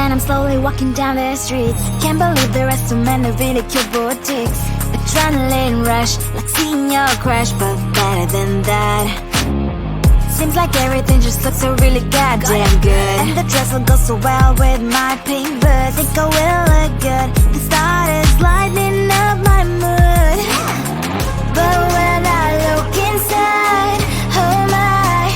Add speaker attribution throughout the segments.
Speaker 1: And I'm slowly walking down the streets. Can't believe there are so many really cute boutiques. Adrenaline rush, like seeing your crush, but better than that. Seems like everything just looks so really goddamn good. And the dress will go so well with my pink boots. Think I will look good. The thought is lighting up my mood. But when I look inside, oh my,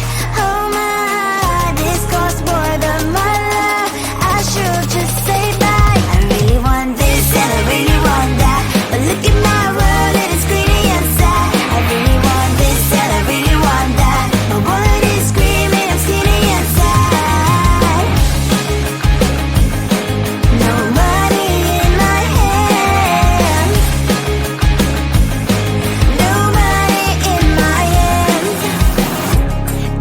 Speaker 1: this costs more than my love. I should just say bye. I really want this and I really want that, but look at my world, it is pretty and sad. I really want this and I really want that. My wallet is screaming, I'm skinny and sad. No money in my hand. No money in my hand.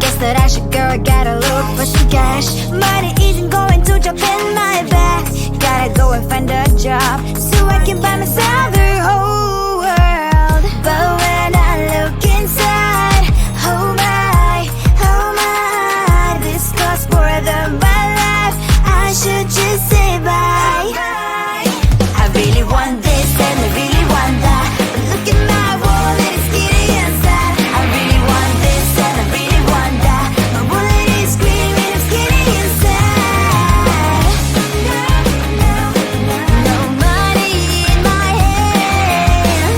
Speaker 1: Guess that I should go, I gotta look for some cash. Money isn't going to jump in my bag. Gotta go and find a job so I can buy myself the whole world. But when I look inside, oh my, this costs more than my life. I should just say bye. I really want this and I really want that, but look at my wallet, it's skinny and sad. I really want this and I really want that. My wallet is screaming, I'm skinny and sad. No money in my hand.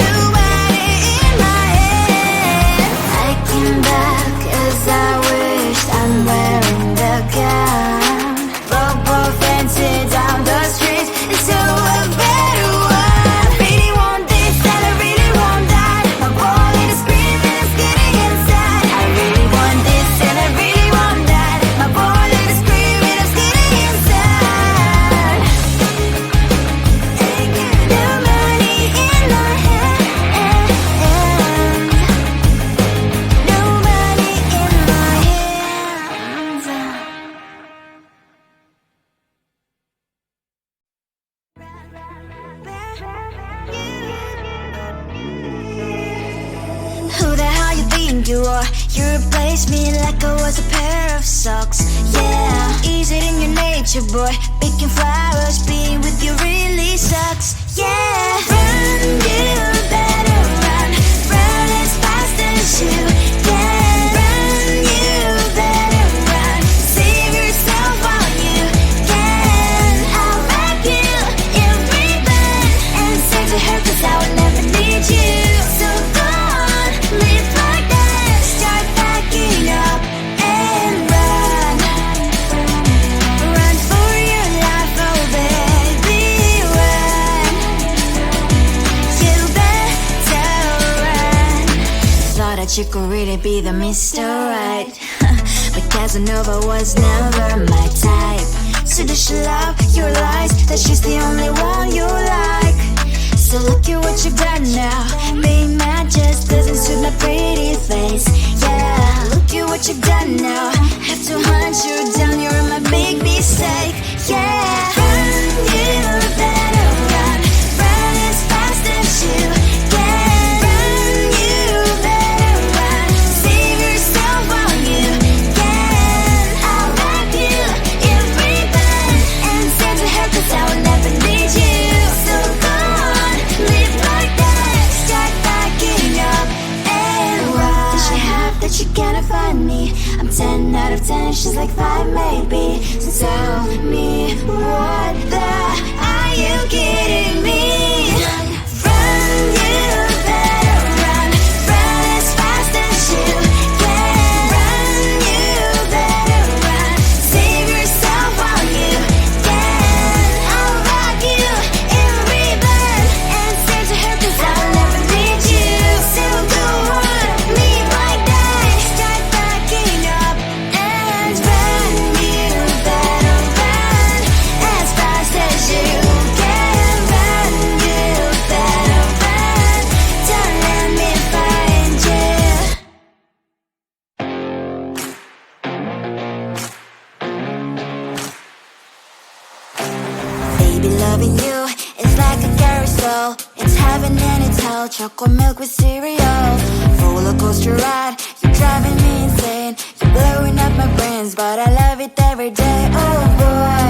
Speaker 1: No money in my hand. I came back as I wished, I'm wearing the gown. Broke fancy down the streets, so a better one. Really want this and I really want that. My wallet is screaming, I'm skinny inside. I really want this and I really want that. My wallet is screaming, I'm skinny inside. No money in my hand. No money in my hands. Who the hell you think you are? You replaced me like I was a pair of socks. Yeah, is it in your nature, boy? Picking flowers, being with you really sucks. Yeah, run, you better run. Run as fast as you can. Run, you better run. Save yourself while you can. I'll wrap you in ribbon and send to her, 'cause I will never need you. So go on, live like that. Start packing up and run. Run for your life, oh baby, run. You better run. Thought that you could really be the Mr. Right, but Casanova was never my type. So does she love your lies, that she's the only one you like? So look at what you've done now. Being mad just doesn't suit my pretty face. Yeah, look at what you've done now. Have to hunt you down, you're my big mistake. Yeah, run, you better run. Run as fast as you can. Run, you better run. Save yourself while you can. I'll wrap you in ribbon and send to her, 'cause I will never need you. So go on, live like that. Start packing up and run. Does she have that you cannot find me? I'm 10 out of 10, she's like 5 maybe. So tell me, what the, are you kidding me? Run, you better run. Run as fast as you can. Run, you better run. Save yourself while you can. I'll wrap you in ribbon and send to her, 'cause I'll never need you. So go on, live like that. Start packing up and run. You better run as fast as you can. Run, you better run. Don't let me find you. Baby, loving you is like a carousel. It's heaven and it's hell, chocolate milk with cereal. Roller coaster ride, you're driving me insane. You're blowing up my brains, but I love it every day. Oh boy,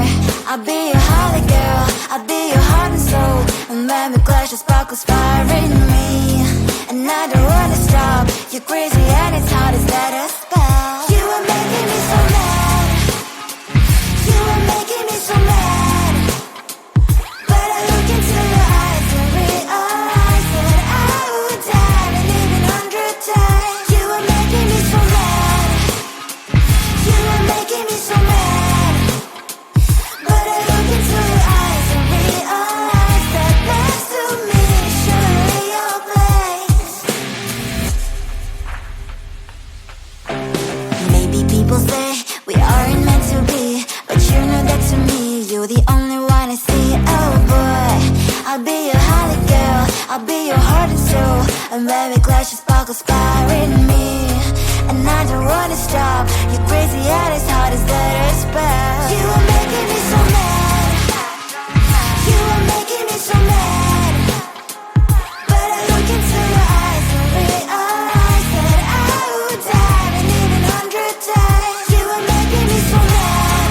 Speaker 1: I'll be your holly girl, I'll be your heart and soul. And when we clash, the sparkles fire in me. And I don't wanna stop, you're crazy and it's hard as let us spell. You are making me so mad, you are making me so mad. But I look into your eyes and realize that I would die and even 100 times. You are making me so mad, you are making me so mad. But I look into your eyes and realize that next to me is surely your place. Maybe people say we aren't meant to be, but you know that to me you're the only one I see. Oh boy, I'll be your holly girl, I'll be your heart and soul. And when we clash, the sparkles fire in me. And I don't wanna stop, you're crazy and as hard as let us spell. You are making me so mad, you are making me so mad. But I look into your eyes and realize that I would die and even 100 times. You are making me so mad,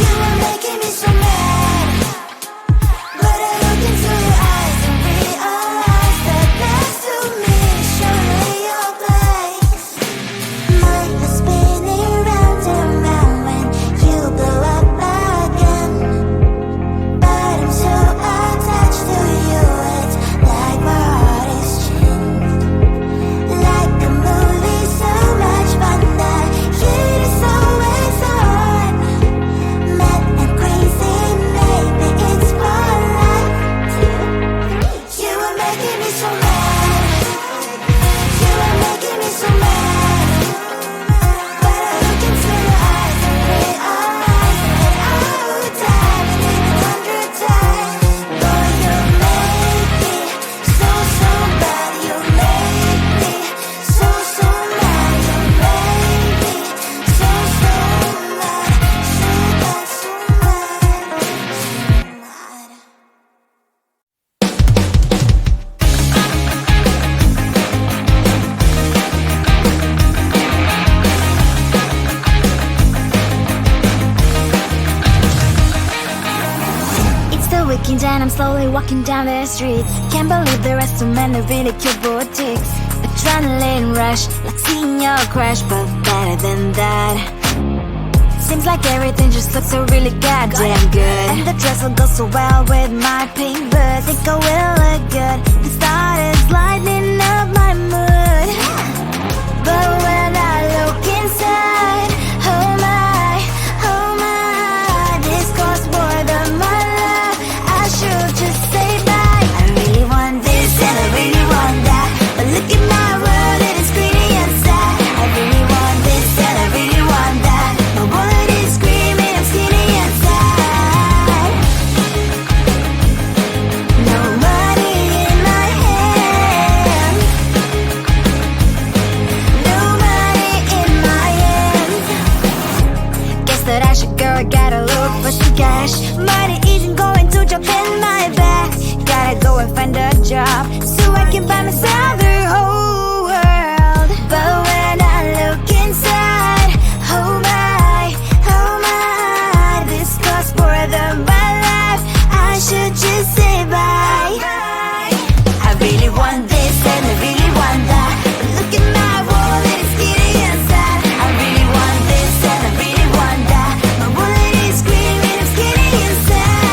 Speaker 1: you are making me so mad. But I look into your eyes and realize that next to me is surely your place. Mind is spinning round and round when you blow up again. But I'm so attached to you, it's like my heart is chained. Like a movie, so much fun that heat is always on. Mad and crazy, maybe it's more like 2, 3. You are making me so mad, you are making me so mad. But I look into your eyes and realize that I would die and even 100 times. Boy, you make me so, so bad. You make me so, so mad. You make me so, so mad. So bad, so mad, so mad. It's the weekend and I'm slowly walking down the streets. Can't believe there are so many really cute boutiques. Adrenaline rush, like seeing your crush, but better than that. Seems like everything just looks so really goddamn good. And the dress will go so well with my pink boots. Think I will look good. The start is lighting up my mood. But when I look inside, oh my, this costs more than my love. I should just say bye. I really want this and I really want that, but look at my world, it is pretty inside. I really want this and I really want that. My wallet is screaming, I'm skinny inside. No money in my hand, no money in my hand. Guess that I should go, gotta look for some cash. Money isn't going to jump in my bag. Gotta go and find a job so I can buy myself the whole world. But when I look inside, oh my, this costs more than my life. I should just say bye. I really want this and I really want that, but look at my wallet, it's skinny inside. I really want this and I really want that. My wallet is screaming, I'm skinny inside.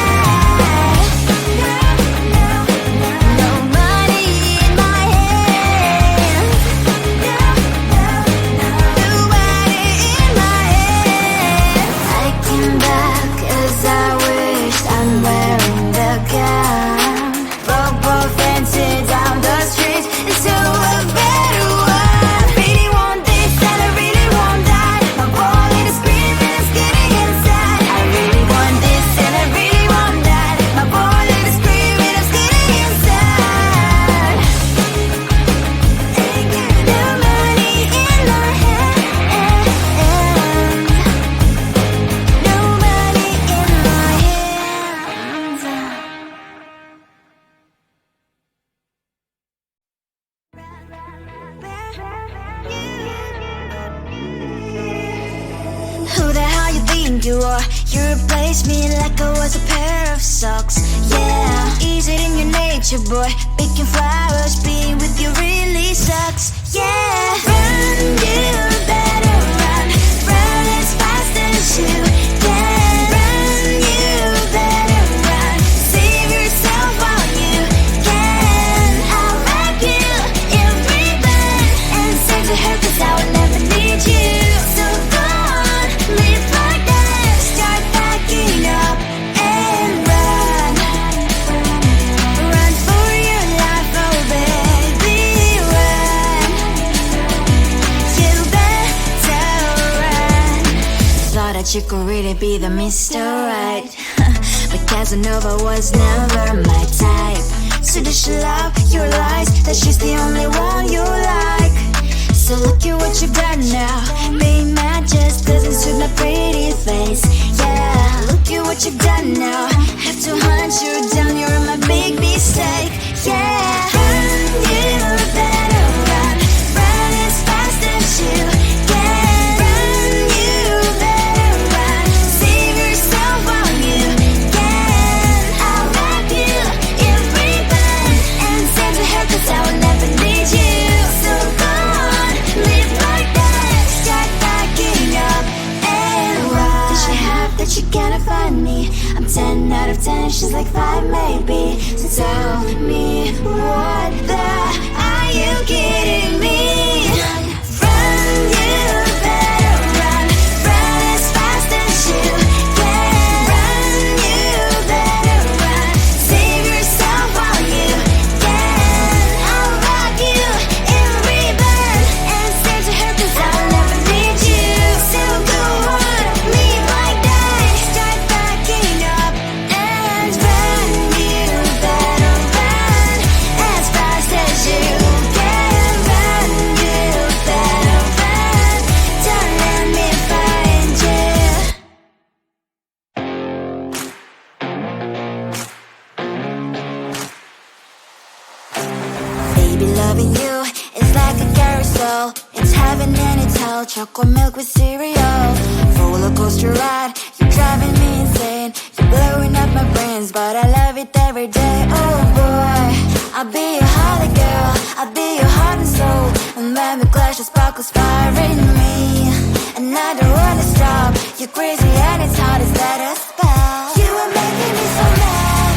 Speaker 1: No money you are. You replaced me like I was a pair of socks. Yeah, is it in your nature, boy? Picking flowers, being with you really sucks. Yeah, run, you better run. Run as fast as you can. Run, you better run. Save yourself while you can. I'll wrap you in ribbon and send to her, 'cause I will never need you. So go on, live like that. Start packing up and run. Run for your life, oh baby, run. You better run. Thought that you could really be the Mr. Right, but Casanova was never my type. So does she love your lies, that she's the only one you like? So look at what you've done now. Being mad just doesn't suit my pretty face. Yeah, look at what you've done now. Have to hunt you down, you're my big mistake. Yeah, run, you better run. Run as fast as you can. Run, you better run. Save yourself while you can. I'll wrap you in ribbon and send to her, 'cause I will never need you. So go on, live like that. Start packing up and run. Does she have that she cannot find me? I'm 10 out of 10, she's like 5 maybe. So tell me, what the are you kidding me? Run, you better run. Run as fast as you can. Run, you better run. Save yourself while you can. I'll wrap you in ribbon and send to her, 'cause I will never need you. So go on, live like that. Start packing up and run. You better run as fast as you can. Run, you better run. Don't let me find you. Baby, loving you is like a carousel. It's heaven and it's hell. Chocolate milk with cereal. Roller coaster ride, you're driving me insane. You're blowing up my brains, but I love it every day. Oh boy, I'll be your holly girl. I'll be your heart and soul. And when we clash, the sparkles fire in me. And I don't wanna stop. You're crazy and it's hard as that a spell. You are making me so mad.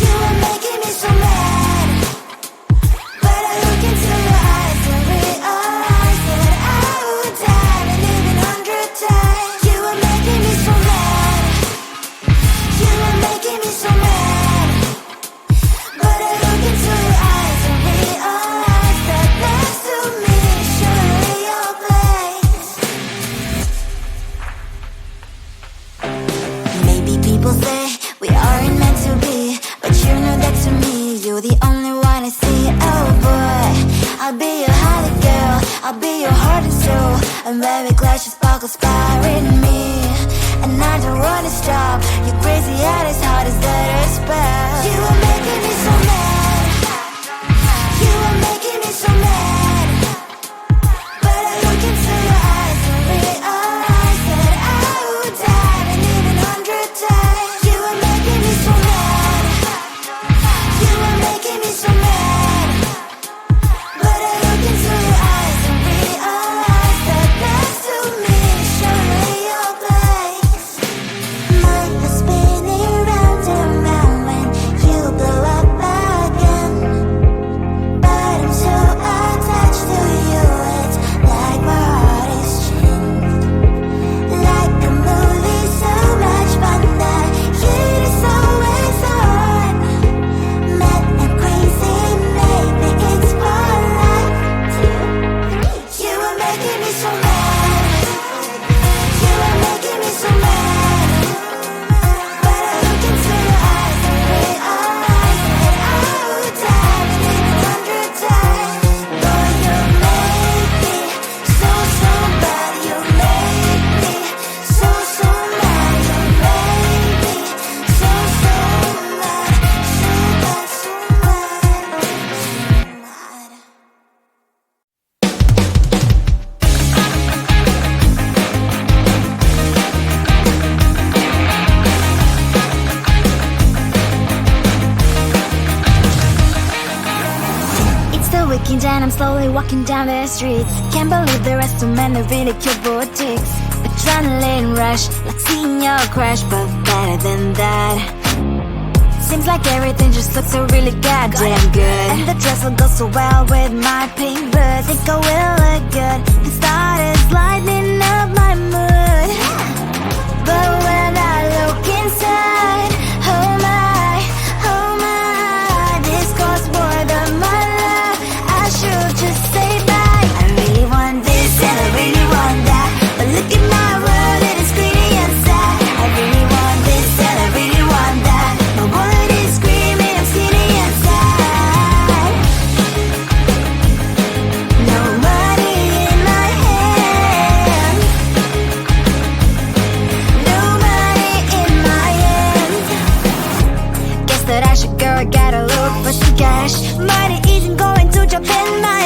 Speaker 1: You are making me so mad. But I look into your eyes and realize that I would die and live 100 times. You are making me so mad. You are making me so mad. But I look into your eyes and realize that next to me is surely your place. Maybe people say we aren't meant to be, but you know that to me, you're the only one I see. Oh boy, I'll be your holly girl. I'll be your heart and soul. And when we clash, the sparkles fire in me. And I don't wanna stop. You're crazy and as hard as that a spell. You are making me so mad. You are making me so mad. But I look into your eyes and realize that I would die and live 100 times. You are making me so mad. You are making me so mad. But I look into your eyes and realize that next to me is surely your And then I'm slowly walking down the streets. Can't believe there are so many really cute boutiques. Adrenaline rush, like seeing your crush, but better than that. Seems like everything just looks so really goddamn good. And the dress will go so well with my pink boots. Think I will look good. The start is lighting up my mood. But when I look inside, oh my, this costs more than my love. I should just say bye. I really want this and I really want that, but look at my world, it is greedy and sad. I really want this and I really want that. My wallet is screaming, I'm skinny and sad. No money in my hand, no money in my hand. Guess that I should go, I gotta look for some cash. Money isn't going to Japan, my